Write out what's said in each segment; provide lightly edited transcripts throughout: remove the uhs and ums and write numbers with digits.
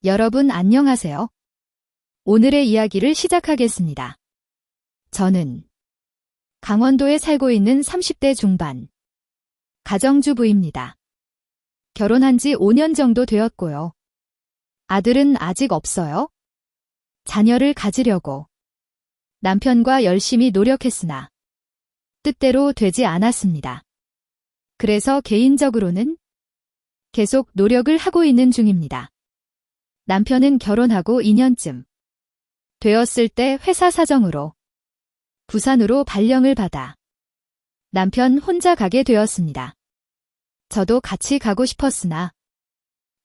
여러분 안녕하세요. 오늘의 이야기를 시작하겠습니다. 저는 강원도에 살고 있는 30대 중반 가정주부입니다. 결혼한 지 5년 정도 되었고요. 아들은 아직 없어요. 자녀를 가지려고 남편과 열심히 노력했으나 뜻대로 되지 않았습니다. 그래서 개인적으로는 계속 노력을 하고 있는 중입니다. 남편은 결혼하고 2년쯤 되었을 때 회사 사정으로 부산으로 발령을 받아 남편 혼자 가게 되었습니다. 저도 같이 가고 싶었으나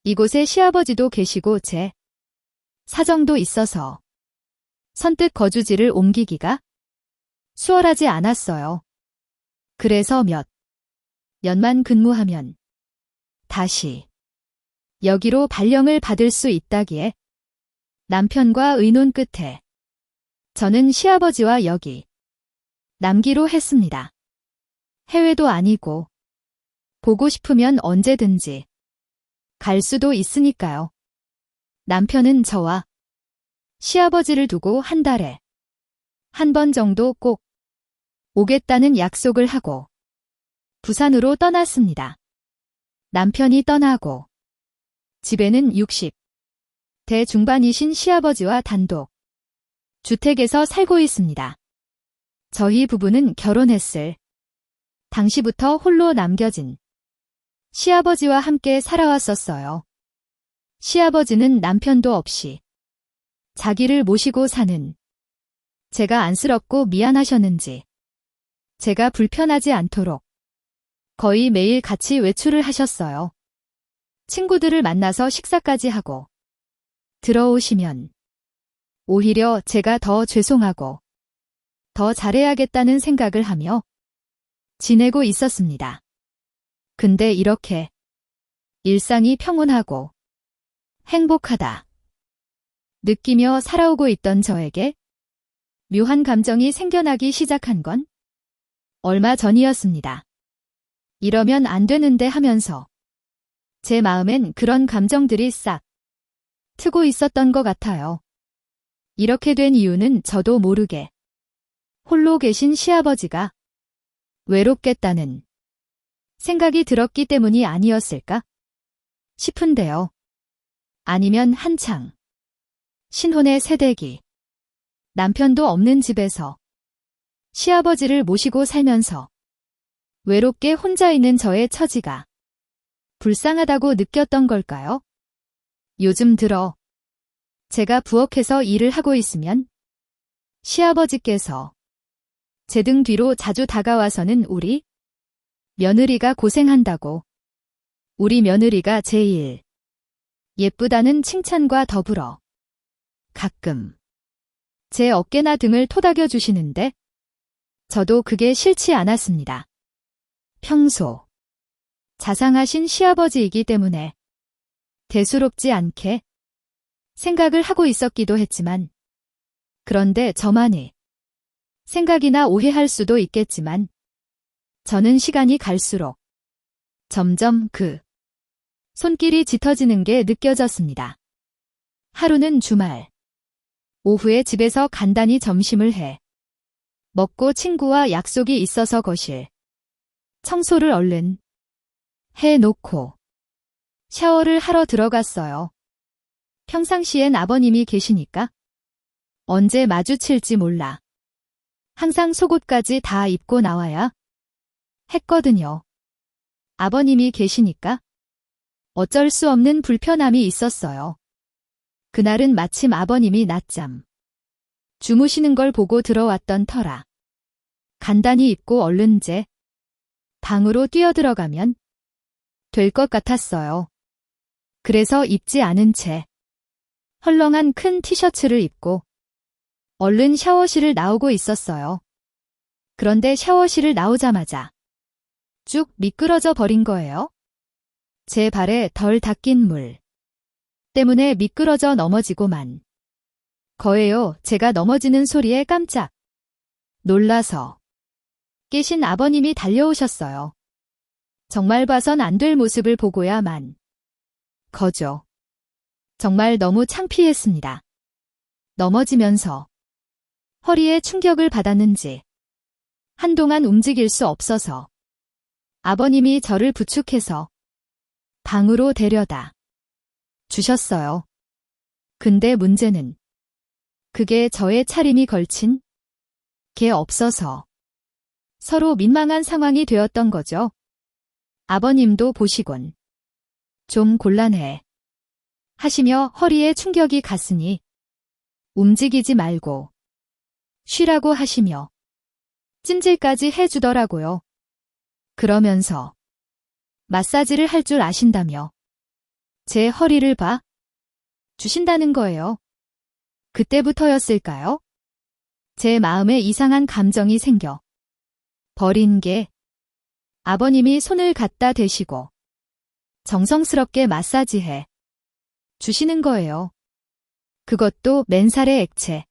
이곳에 시아버지도 계시고 제 사정도 있어서 선뜻 거주지를 옮기기가 수월하지 않았어요. 그래서 몇 년만 근무하면 다시 여기로 발령을 받을 수 있다기에 남편과 의논 끝에 저는 시아버지와 여기 남기로 했습니다. 해외도 아니고 보고 싶으면 언제든지 갈 수도 있으니까요. 남편은 저와 시아버지를 두고 한 달에 한 번 정도 꼭 오겠다는 약속을 하고 부산으로 떠났습니다. 남편이 떠나고 집에는 60대 중반이신 시아버지와 단독 주택에서 살고 있습니다. 저희 부부는 결혼했을 당시부터 홀로 남겨진 시아버지와 함께 살아왔었어요. 시아버지는 남편도 없이 자기를 모시고 사는 제가 안쓰럽고 미안하셨는지 제가 불편하지 않도록 거의 매일 같이 외출을 하셨어요. 친구들을 만나서 식사까지 하고 들어오시면 오히려 제가 더 죄송하고 더 잘해야겠다는 생각을 하며 지내고 있었습니다. 근데 이렇게 일상이 평온하고 행복하다 느끼며 살아오고 있던 저에게 묘한 감정이 생겨나기 시작한 건 얼마 전이었습니다. 이러면 안 되는데 하면서 제 마음엔 그런 감정들이 싹 트고 있었던 것 같아요. 이렇게 된 이유는 저도 모르게 홀로 계신 시아버지가 외롭겠다는 생각이 들었기 때문이 아니었을까 싶은데요. 아니면 한창 신혼의 새내기 남편도 없는 집에서 시아버지를 모시고 살면서 외롭게 혼자 있는 저의 처지가 불쌍하다고 느꼈던 걸까요? 요즘 들어 제가 부엌에서 일을 하고 있으면 시아버지께서 제 등 뒤로 자주 다가와서는 우리 며느리가 고생한다고 우리 며느리가 제일 예쁘다는 칭찬과 더불어 가끔 제 어깨나 등을 토닥여 주시는데 저도 그게 싫지 않았습니다. 평소 자상하신 시아버지이기 때문에 대수롭지 않게 생각을 하고 있었기도 했지만 그런데 저만이 생각이나 오해할 수도 있겠지만 저는 시간이 갈수록 점점 그 손길이 짙어지는 게 느껴졌습니다. 하루는 주말 오후에 집에서 간단히 점심을 해 먹고 친구와 약속이 있어서 거실 청소를 얼른 해놓고 샤워를 하러 들어갔어요. 평상시엔 아버님이 계시니까 언제 마주칠지 몰라 항상 속옷까지 다 입고 나와야 했거든요. 아버님이 계시니까 어쩔 수 없는 불편함이 있었어요. 그날은 마침 아버님이 낮잠 주무시는 걸 보고 들어왔던 터라 간단히 입고 얼른 제 방으로 뛰어들어가면 될 것 같았어요. 그래서 입지 않은 채 헐렁한 큰 티셔츠를 입고 얼른 샤워실을 나오고 있었어요. 그런데 샤워실을 나오자마자 쭉 미끄러져 버린 거예요. 제 발에 덜 닦인 물 때문에 미끄러져 넘어지고만 거예요. 제가 넘어지는 소리에 깜짝 놀라서 깨신 아버님이 달려오셨어요. 정말 봐선 안 될 모습을 보고야만 거죠. 정말 너무 창피했습니다. 넘어지면서 허리에 충격을 받았는지 한동안 움직일 수 없어서 아버님이 저를 부축해서 방으로 데려다 주셨어요. 근데 문제는 그게 저의 차림이 걸친 게 없어서 서로 민망한 상황이 되었던 거죠. 아버님도 보시곤 좀 곤란해 하시며 허리에 충격이 갔으니 움직이지 말고 쉬라고 하시며 찜질까지 해주더라고요. 그러면서 마사지를 할 줄 아신다며 제 허리를 봐 주신다는 거예요. 그때부터였을까요? 제 마음에 이상한 감정이 생겨 버린 게 아버님이 손을 갖다 대시고 정성스럽게 마사지해 주시는 거예요. 그것도 맨살에 액체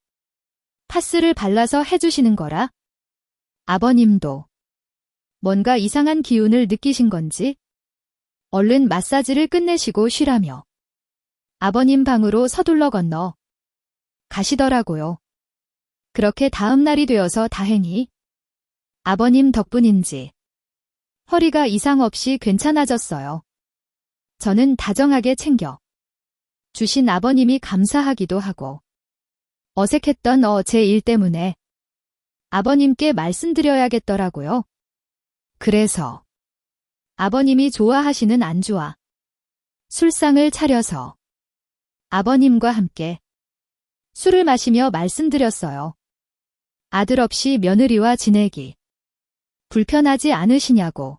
파스를 발라서 해주시는 거라 아버님도 뭔가 이상한 기운을 느끼신 건지 얼른 마사지를 끝내시고 쉬라며 아버님 방으로 서둘러 건너 가시더라고요. 그렇게 다음 날이 되어서 다행히 아버님 덕분인지 허리가 이상 없이 괜찮아졌어요. 저는 다정하게 챙겨 주신 아버님이 감사하기도 하고 어색했던 제 일 때문에 아버님께 말씀드려야겠더라고요. 그래서 아버님이 좋아하시는 안주와 술상을 차려서 아버님과 함께 술을 마시며 말씀드렸어요. 아들 없이 며느리와 지내기 불편하지 않으시냐고.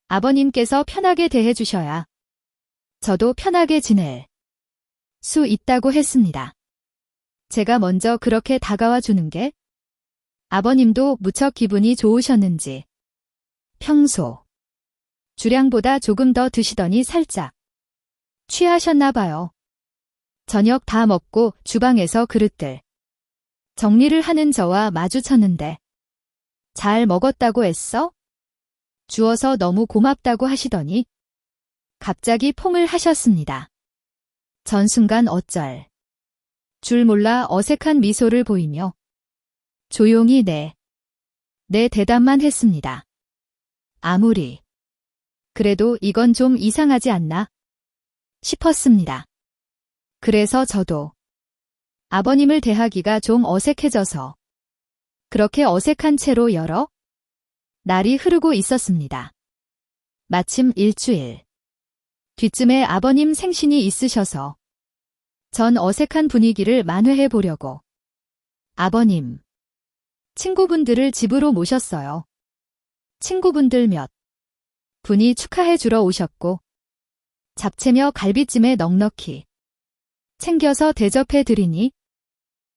아버님께서 편하게 대해주셔야 저도 편하게 지낼 수 있다고 했습니다. 제가 먼저 그렇게 다가와 주는 게 아버님도 무척 기분이 좋으셨는지 평소 주량보다 조금 더 드시더니 살짝 취하셨나 봐요. 저녁 다 먹고 주방에서 그릇들 정리를 하는 저와 마주쳤는데 잘 먹었다고 했어? 주어서 너무 고맙다고 하시더니 갑자기 퐁을 하셨습니다. 전 순간 어쩔 줄 몰라 어색한 미소를 보이며 조용히 네 대답만 했습니다. 아무리 그래도 이건 좀 이상하지 않나 싶었습니다. 그래서 저도 아버님을 대하기가 좀 어색해져서 그렇게 어색한 채로 여러 날이 흐르고 있었습니다. 마침 일주일 뒤쯤에 아버님 생신이 있으셔서 전 어색한 분위기를 만회해 보려고 아버님 친구분들을 집으로 모셨어요. 친구분들 몇 분이 축하해 주러 오셨고 잡채며 갈비찜에 넉넉히 챙겨서 대접해 드리니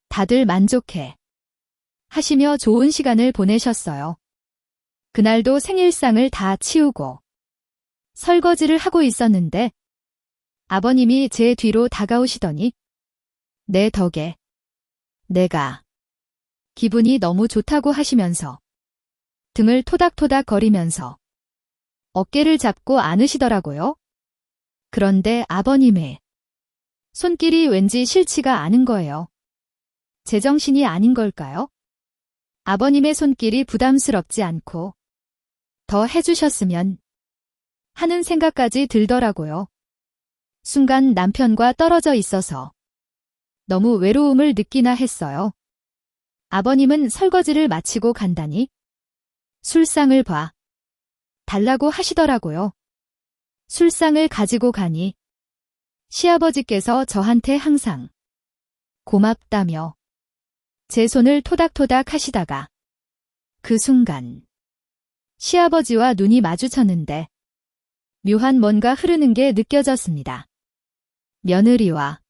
다들 만족해 하시며 좋은 시간을 보내셨어요. 그날도 생일상을 다 치우고 설거지를 하고 있었는데 아버님이 제 뒤로 다가오시더니 내 덕에 내가 기분이 너무 좋다고 하시면서 등을 토닥토닥 거리면서 어깨를 잡고 안으시더라고요. 그런데 아버님의 손길이 왠지 싫지가 않은 거예요. 제정신이 아닌 걸까요? 아버님의 손길이 부담스럽지 않고 더 해주셨으면 하는 생각까지 들더라고요. 순간 남편과 떨어져 있어서 너무 외로움을 느끼나 했어요. 아버님은 설거지를 마치고 간다니 술상을 봐 달라고 하시더라고요. 술상을 가지고 가니 시아버지께서 저한테 항상 고맙다며 제 손을 토닥토닥 하시다가 그 순간 시아버지와 눈이 마주쳤는데 묘한 뭔가 흐르는 게 느껴졌습니다. 며느리와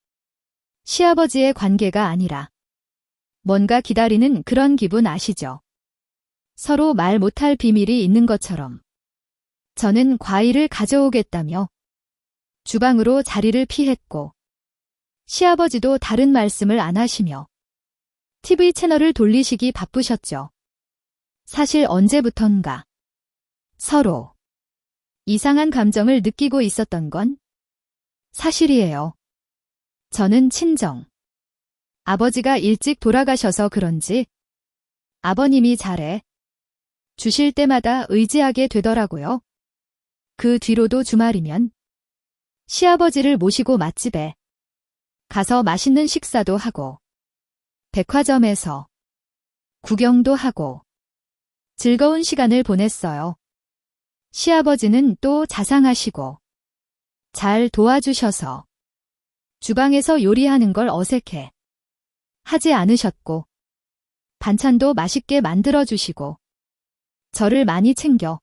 시아버지의 관계가 아니라 뭔가 기다리는 그런 기분 아시죠? 서로 말 못할 비밀이 있는 것처럼 저는 과일을 가져오겠다며 주방으로 자리를 피했고 시아버지도 다른 말씀을 안 하시며 TV 채널을 돌리시기 바쁘셨죠. 사실 언제부턴가 서로 이상한 감정을 느끼고 있었던 건 사실이에요. 저는 친정. 아버지가 일찍 돌아가셔서 그런지 아버님이 잘해 주실 때마다 의지하게 되더라고요. 그 뒤로도 주말이면 시아버지를 모시고 맛집에 가서 맛있는 식사도 하고 백화점에서 구경도 하고 즐거운 시간을 보냈어요. 시아버지는 또 자상하시고 잘 도와주셔서 주방에서 요리하는 걸 어색해 하지 않으셨고 반찬도 맛있게 만들어주시고 저를 많이 챙겨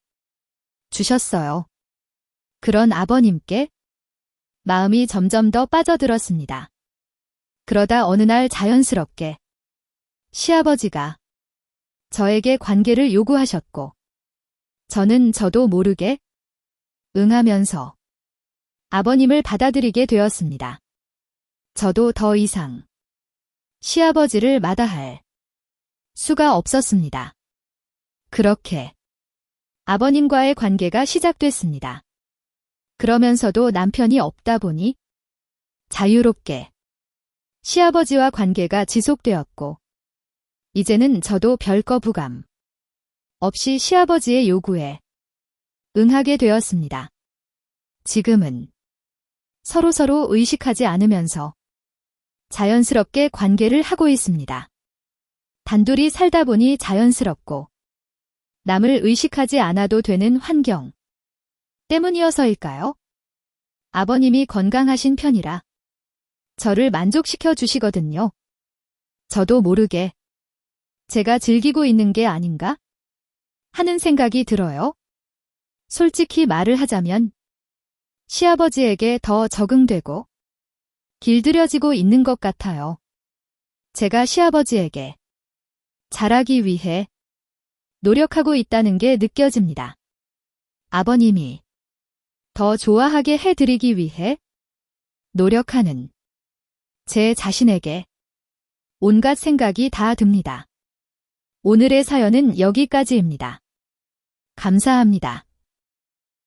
주셨어요. 그런 아버님께 마음이 점점 더 빠져들었습니다. 그러다 어느 날 자연스럽게 시아버지가 저에게 관계를 요구하셨고 저는 저도 모르게 응하면서 아버님을 받아들이게 되었습니다. 저도 더 이상 시아버지를 마다할 수가 없었습니다. 그렇게 아버님과의 관계가 시작됐습니다. 그러면서도 남편이 없다 보니 자유롭게 시아버지와 관계가 지속되었고 이제는 저도 별거 부감 없이 시아버지의 요구에 응하게 되었습니다. 지금은 서로서로 의식하지 않으면서 자연스럽게 관계를 하고 있습니다. 단둘이 살다 보니 자연스럽고 남을 의식하지 않아도 되는 환경 때문이어서일까요? 아버님이 건강하신 편이라 저를 만족시켜 주시거든요. 저도 모르게 제가 즐기고 있는 게 아닌가 하는 생각이 들어요. 솔직히 말을 하자면 시아버지에게 더 적응되고 길들여지고 있는 것 같아요. 제가 시아버지에게 잘하기 위해 노력하고 있다는 게 느껴집니다. 아버님이 더 좋아하게 해드리기 위해 노력하는 제 자신에게 온갖 생각이 다 듭니다. 오늘의 사연은 여기까지입니다. 감사합니다.